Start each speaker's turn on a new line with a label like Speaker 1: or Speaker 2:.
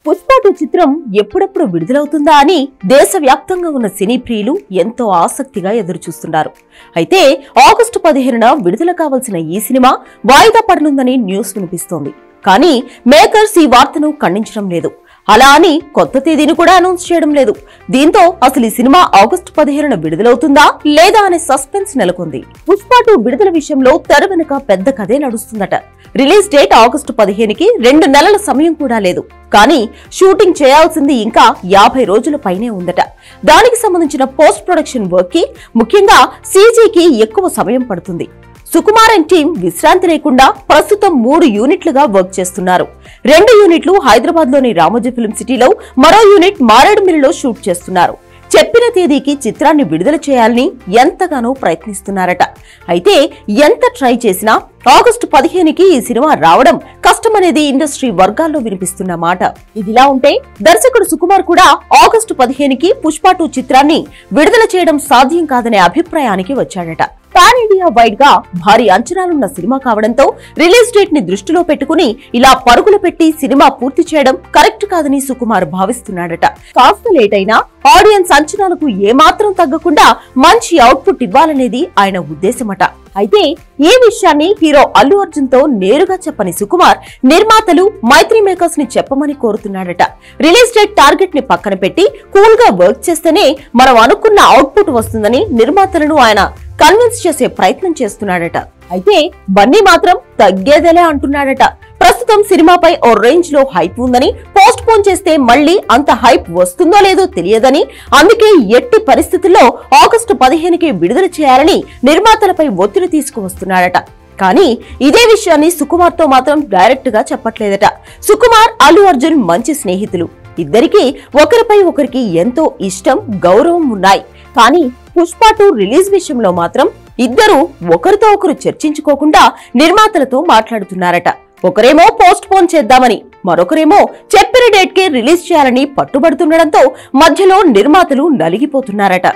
Speaker 1: పుష్ప 2 చిత్రం ఎప్పుడెప్పుడు విడుదలవుతుందా అని దేశవ్యాప్తంగా ఉన్న సినీ ప్రియులు ఎంతో ఆసక్తిగా ఎదురుచూస్తున్నారు. అయితే ఆగస్టు 15న విడుదల కావాల్సిన ఈ సినిమా వాయిదా పడనుందని న్యూస్ వినిపిస్తోంది. కానీ మేకర్స్ ఈ వార్తను ఖండించడం లేదు. అలా అని కొత్త తేదీని కూడా అనౌన్స్ చేయడం లేదు. దీంతో అసలు ఈ సినిమా ఆగస్టు 15న విడుదలవుతుందా లేదా అనే సస్పెన్స్ నెలకొంది. పుష్ప 2 విడుదల విషయంలో తెర వెనుక పెద్ద కథే నడుస్తుందట. రిలీజ్ డేట్ ఆగస్టు 15కి 2 నెలల సమయం కూడా లేదు. కానీ షూటింగ్ చేయాల్సింది ఇంకా 50 రోజుల పైనే ఉందట. దానికి సంబంధించిన పోస్ట్ ప్రొడక్షన్ వర్క్ కి, ముఖ్యంగా సీజీకి ఎక్కువ సమయం పడుతుంది. సుకుమార్ అండ్ టీం విశ్రాంతి లేకుండా ప్రస్తుతం 3 యూనిట్లుగా వర్క్ చేస్తున్నారు. 2 యూనిట్లు హైదరాబాద్ లోని రామోజీ ఫిల్మ్ సిటీలో, మరో యూనిట్ మారేడుమిల్లిలో షూట్ చేస్తున్నారు. చెప్పిన తేదీకి చిత్రాన్ని విడుదల చేయాలని ఎంతగానో ప్రయత్నిస్తున్నారట. అయితే ఎంత ట్రై చేసినా ఆగస్టు 15కి ఈ సినిమా రావడం కష్టమనేది ఇండస్ట్రీ వర్గాల్లో వినిపిస్తున్న మాట. ఇదిలా ఉంటే దర్శకుడు సుకుమార్ కూడా ఆగస్టు 15కి పుష్ప 2 చిత్రాన్ని విడుదల చేయడం సాధ్యం కాదనే అభిప్రాయానికి వచ్చాడట. పాన్ ఇండియా వైడ్ గా భారీ అంచనాలున్న సినిమా కావడంతో రిలీజ్ డేట్ ని దృష్టిలో పెట్టుకుని ఇలా పరుగులు పెట్టి సినిమా పూర్తి చేయడం కరెక్ట్ కాదని సుకుమార్ భావిస్తున్నాడట. కాస్త లేట్ అయినా ఆడియన్స్ అంచనాలకు ఏమాత్రం తగ్గకుండా మంచి అవుట్పుట్ ఇవ్వాలనేది ఆయన ఉద్దేశమట. అయితే ఈ విషయాన్ని హీరో అల్లు అర్జున్ తో నేరుగా చెప్పని సుకుమార్ నిర్మాతలు, మైత్రి మేకర్స్ ని చెప్పమని కోరుతున్నాడట. రిలీజ్ డేట్ టార్గెట్ ని పక్కన పెట్టి కూల్ గా వర్క్ చేస్తేనే మనం అనుకున్న అవుట్పుట్ వస్తుందని నిర్మాతలను ఆయన కన్విన్స్ చేసే ప్రయత్నం చేస్తున్నాడట. అయితే బన్నీ మాత్రం తగ్గేదేలే అంటున్నాడట. ప్రస్తుతం సినిమాపై ఓ రేంజ్ లో హైప్ ఉందని, పోస్ట్ పోన్ చేస్తే మళ్లీ అంత హైప్ వస్తుందో లేదో తెలియదని, అందుకే ఎట్టి పరిస్థితుల్లో ఆగస్టు 15కి విడుదల చేయాలని నిర్మాతలపై ఒత్తిడి తీసుకువస్తున్నాడట. కానీ ఇదే విషయాన్ని సుకుమార్ తో మాత్రం డైరెక్ట్ గా చెప్పట్లేదట. సుకుమార్, అల్లు అర్జున్ మంచి స్నేహితులు. ఇద్దరికి ఒకరిపై ఒకరికి ఎంతో ఇష్టం, గౌరవం ఉన్నాయి. కానీ పుష్ప 2 రిలీజ్ విషయంలో మాత్రం ఇద్దరు ఒకరితో ఒకరు చర్చించుకోకుండా నిర్మాతలతో మాట్లాడుతున్నారట. ఒకరేమో పోస్ట్ పోన్ చేద్దామని, మరొకరేమో చెప్పిన డేట్ కే రిలీజ్ చేయాలని పట్టుబడుతుండడంతో మధ్యలో నిర్మాతలు నలిగిపోతున్నారట.